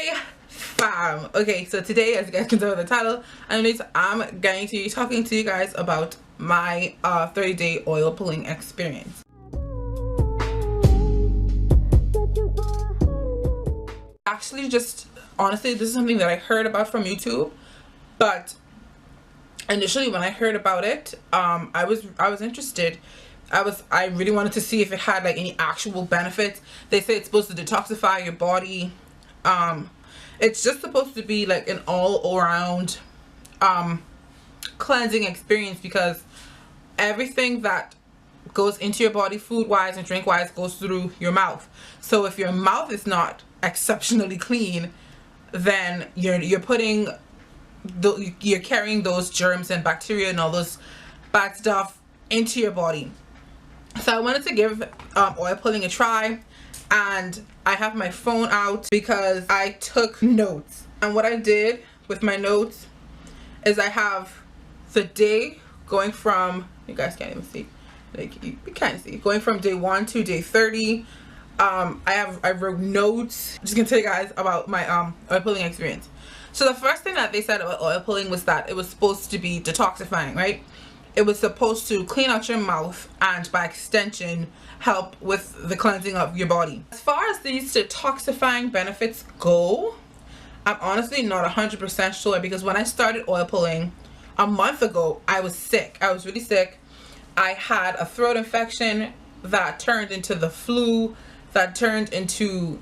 Hey fam. Okay, so today, as you guys can tell by the title, I'm going to be talking to you guys about my 30-day oil pulling experience. Actually, just honestly, this is something that I heard about from YouTube, but initially when I heard about it, I was interested. I really wanted to see if it had like any actual benefits. They say it's supposed to detoxify your body. It's just supposed to be like an all-around cleansing experience, because everything that goes into your body, food-wise and drink-wise, goes through your mouth. So if your mouth is not exceptionally clean, then you're carrying those germs and bacteria and all those bad stuff into your body. So I wanted to give oil pulling a try, and I have my phone out because I took notes. And what I did with my notes is I have the day going from, you guys can't even see, like you can't see, going from day 1 to day 30. I wrote notes. I'm just gonna tell you guys about my oil pulling experience. So the first thing that they said about oil pulling was that it was supposed to be detoxifying, right? It was supposed to clean out your mouth and by extension help with the cleansing of your body. As far as these detoxifying benefits go, I'm honestly not 100% sure, because when I started oil pulling a month ago, I was sick. I was really sick. I had a throat infection that turned into the flu, that turned into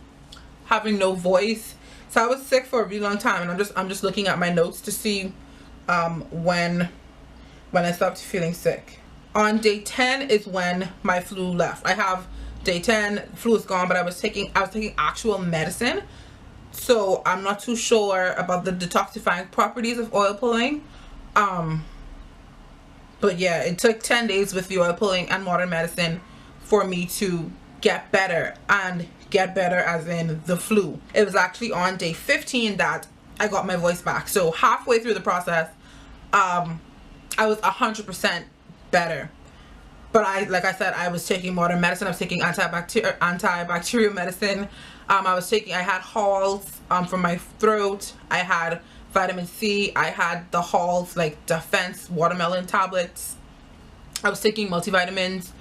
having no voice. So I was sick for a really long time, and I'm just looking at my notes to see when I stopped feeling sick. On day 10 is when my flu left. I have day 10, flu is gone, but I was taking actual medicine. So I'm not too sure about the detoxifying properties of oil pulling. But yeah, it took 10 days with the oil pulling and modern medicine for me to get better, and get better as in the flu. It was actually on day 15 that I got my voice back. So halfway through the process, I was 100% better. But like I said, I was taking modern medicine. I was taking antibacterial medicine. I had Halls from my throat. I had vitamin C. I had the Halls like Defense watermelon tablets. I was taking multivitamins.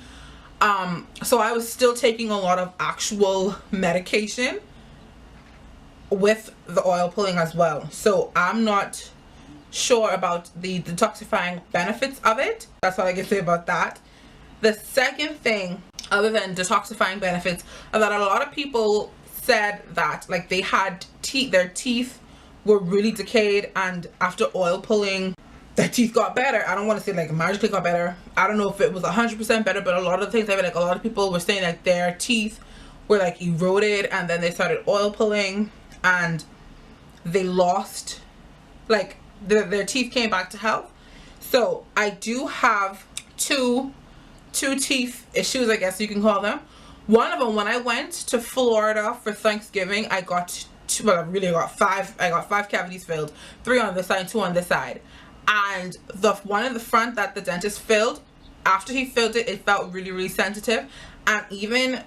So I was still taking a lot of actual medication with the oil pulling as well. So I'm not sure about the detoxifying benefits of it. That's all I can say about that. The second thing, other than detoxifying benefits, is that a lot of people said that like they had their teeth were really decayed, and after oil pulling their teeth got better. I don't want to say like magically got better. I don't know if it was 100% better, but a lot of the things, I mean, like a lot of people were saying that their teeth were like eroded, and then they started oil pulling and they lost, like their teeth came back to health. So I do have two teeth issues, I guess you can call them. One of them, when I went to Florida for Thanksgiving, I got five. I got 5 cavities filled, 3 on this side and 2 on this side. And the one in the front that the dentist filled, after he filled it, it felt really, really sensitive. And even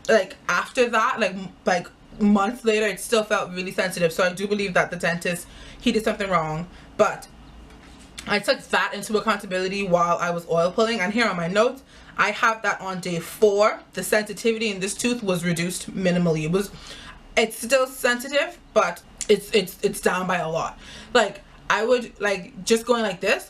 like after that, like months later, it still felt really sensitive. So I do believe that the dentist, he did something wrong. But I took that into accountability while I was oil pulling, and here on my notes I have that on day 4 the sensitivity in this tooth was reduced minimally. It's still sensitive, but it's down by a lot. Like I would, like, just going like this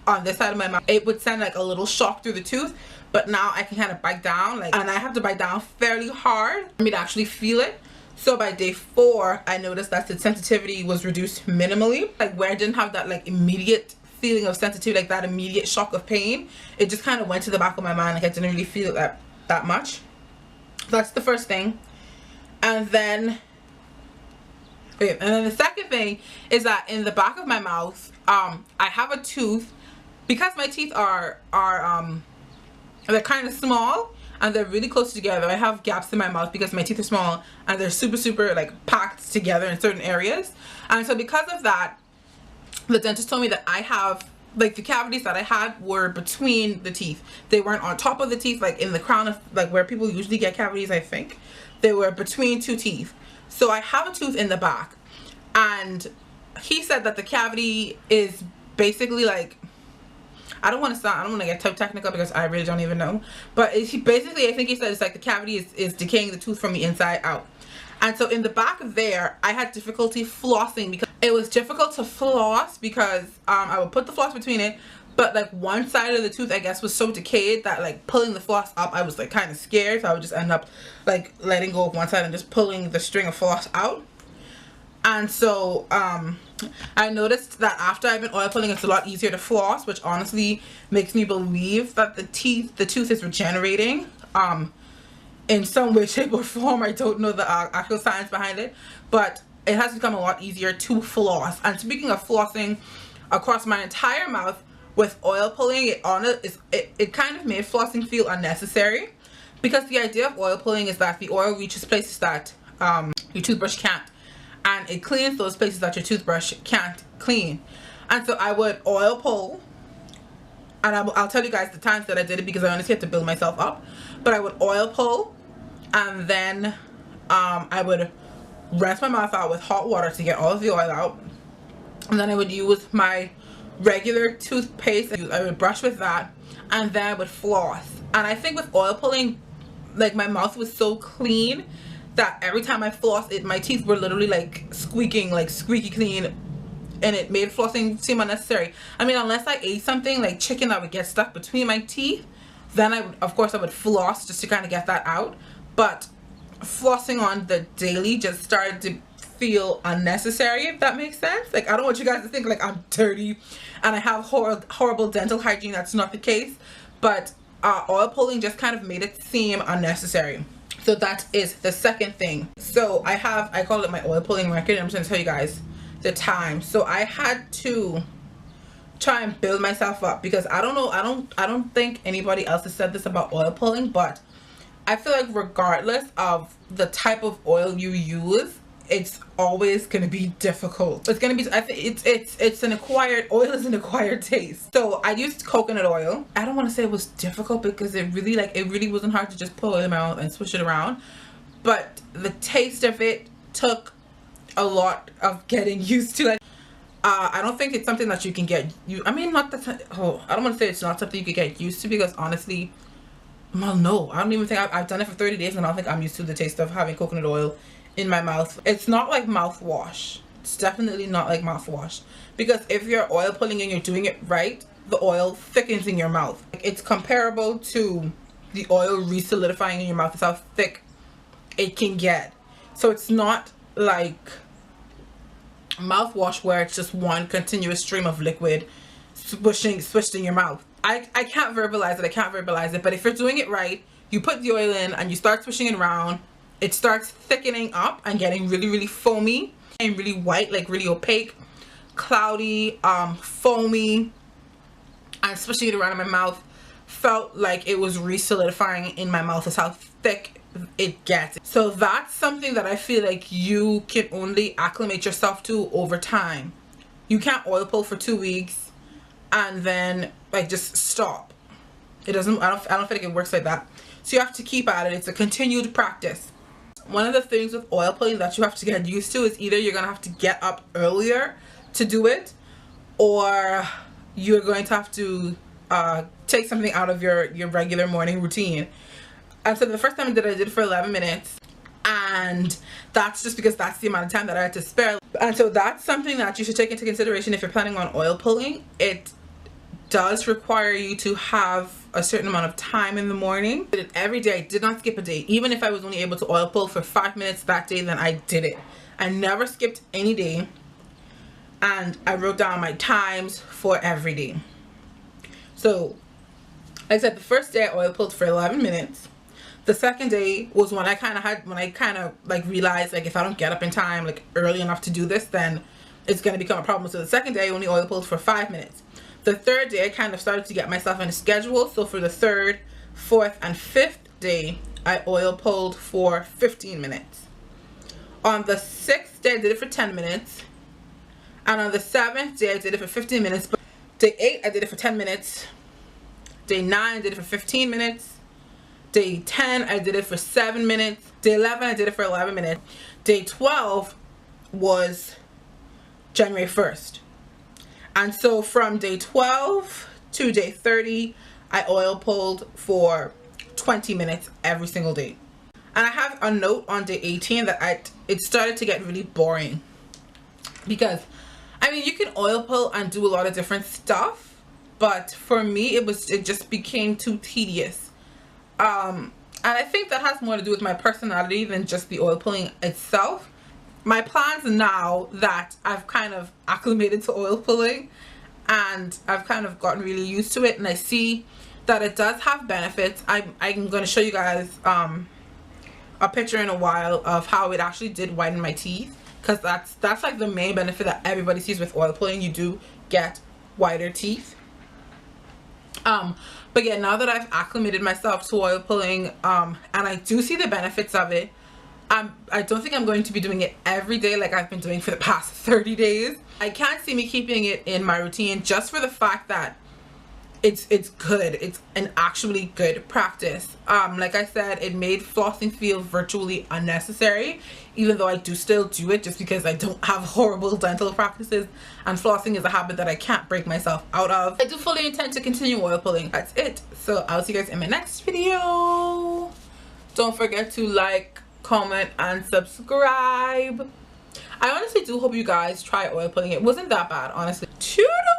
on this side of my mouth, it would send like a little shock through the tooth, but now I can kind of bite down, like, and I have to bite down fairly hard for me to actually feel it. So by day 4, I noticed that the sensitivity was reduced minimally, like where I didn't have that like immediate feeling of sensitivity, like that immediate shock of pain. It just kind of went to the back of my mind, like I didn't really feel it that much. That's the first thing. And then the second thing is that in the back of my mouth, I have a tooth, because my teeth are they're kind of small and they're really close together. I have gaps in my mouth because my teeth are small and they're super like packed together in certain areas. And so because of that, the dentist told me that I have, like, the cavities that I had were between the teeth. They weren't on top of the teeth, like in the crown of, like where people usually get cavities, I think. They were between 2 teeth. So I have a tooth in the back, and he said that the cavity is basically like, I don't want to get too technical because I really don't even know, but basically, I think he said it's like the cavity is decaying the tooth from the inside out. And so in the back there, I had difficulty flossing because it was difficult to floss because I would put the floss between it, but like one side of the tooth, I guess, was so decayed that like pulling the floss up, I was like kind of scared. So I would just end up like letting go of one side and just pulling the string of floss out. And so I noticed that after I've been oil pulling, it's a lot easier to floss, which honestly makes me believe that the tooth is regenerating in some way, shape, or form. I don't know the actual science behind it, but it has become a lot easier to floss. And speaking of flossing across my entire mouth with oil pulling, it kind of made flossing feel unnecessary, because the idea of oil pulling is that the oil reaches places that your toothbrush can't, and it cleans those places that your toothbrush can't clean. And so I would oil pull, and I'll tell you guys the times that I did it because I honestly had to build myself up. But I would oil pull, and then I would rinse my mouth out with hot water to get all of the oil out, and then I would use my regular toothpaste. I would brush with that, and then I would floss. And I think with oil pulling, like, my mouth was so clean that every time I flossed, my teeth were literally like squeaking, like squeaky clean, and it made flossing seem unnecessary. I mean, unless I ate something like chicken that would get stuck between my teeth, then of course I would floss just to kind of get that out. But flossing on the daily just started to feel unnecessary, if that makes sense. Like, I don't want you guys to think like I'm dirty and I have horrible dental hygiene. That's not the case. But oil pulling just kind of made it seem unnecessary. So that is the second thing. So I call it my oil pulling record. I'm just gonna tell you guys the time. So I had to try and build myself up, because I don't know, I don't think anybody else has said this about oil pulling, but I feel like regardless of the type of oil you use, it's always gonna be difficult. It's gonna be, I think it's an acquired, oil is an acquired taste. So I used coconut oil. I don't want to say it was difficult, because it really wasn't hard to just pull it out and swish it around, but the taste of it took a lot of getting used to. Like, I don't think it's something that you can get I don't want to say it's not something you could get used to, because honestly, well, no, I don't even think I've done it for 30 days and I don't think I'm used to the taste of having coconut oil in my mouth. It's not like mouthwash. It's definitely not like mouthwash, because if you're oil pulling and you're doing it right, the oil thickens in your mouth. It's comparable to the oil re-solidifying in your mouth. It's how thick it can get. So it's not like mouthwash where it's just one continuous stream of liquid swished in your mouth. I can't verbalize it, but if you're doing it right, you put the oil in and you start swishing it around, it starts thickening up and getting really, really foamy and really white, like really opaque, cloudy, foamy, and swishing it around in my mouth felt like it was re-solidifying in my mouth. Is how thick it gets. So that's something that I feel like you can only acclimate yourself to over time. You can't oil pull for 2 weeks and then like just stop. It doesn't, I don't feel like it works like that. So you have to keep at it. It's a continued practice. One of the things with oil pulling that you have to get used to is either you're gonna have to get up earlier to do it, or you're going to have to take something out of your regular morning routine. And so the first time I did it for 11 minutes, and that's just because that's the amount of time that I had to spare. And so that's something that you should take into consideration if you're planning on oil pulling. It does require you to have a certain amount of time in the morning. I did it every day. I did not skip a day. Even if I was only able to oil pull for 5 minutes that day, then I did it. I never skipped any day, and I wrote down my times for every day. So like I said, the first day I oil pulled for 11 minutes. The second day was when I kind of like realized, like, if I don't get up in time, like early enough to do this, then it's going to become a problem. So the second day I only oil pulled for 5 minutes. The third day I kind of started to get myself in a schedule. So for the third, fourth, and fifth day, I oil pulled for 15 minutes. On the sixth day I did it for 10 minutes. And on the seventh day I did it for 15 minutes. But day 8 I did it for 10 minutes. Day 9 I did it for 15 minutes. Day 10 I did it for 7 minutes. Day 11 I did it for 11 minutes. Day 12 was January 1st. And so from day 12 to day 30 I oil pulled for 20 minutes every single day. And I have a note on day 18 that it started to get really boring, because I mean, you can oil pull and do a lot of different stuff, but for me it just became too tedious. And I think that has more to do with my personality than just the oil pulling itself. My plans now that I've kind of acclimated to oil pulling and I've kind of gotten really used to it, and I see that it does have benefits. I'm going to show you guys a picture in a while of how it actually did whiten my teeth, because that's like the main benefit that everybody sees with oil pulling. You do get whiter teeth. But yeah, now that I've acclimated myself to oil pulling, and I do see the benefits of it, I don't think I'm going to be doing it every day like I've been doing for the past 30 days. I can't see me keeping it in my routine, just for the fact that it's good. It's an actually good practice. Like I said, it made flossing feel virtually unnecessary, even though I do still do it just because I don't have horrible dental practices and flossing is a habit that I can't break myself out of. I do fully intend to continue oil pulling. That's it. So I'll see you guys in my next video. Don't forget to like, comment, and subscribe. I honestly do hope you guys try oil pulling. It wasn't that bad, honestly. Toodles!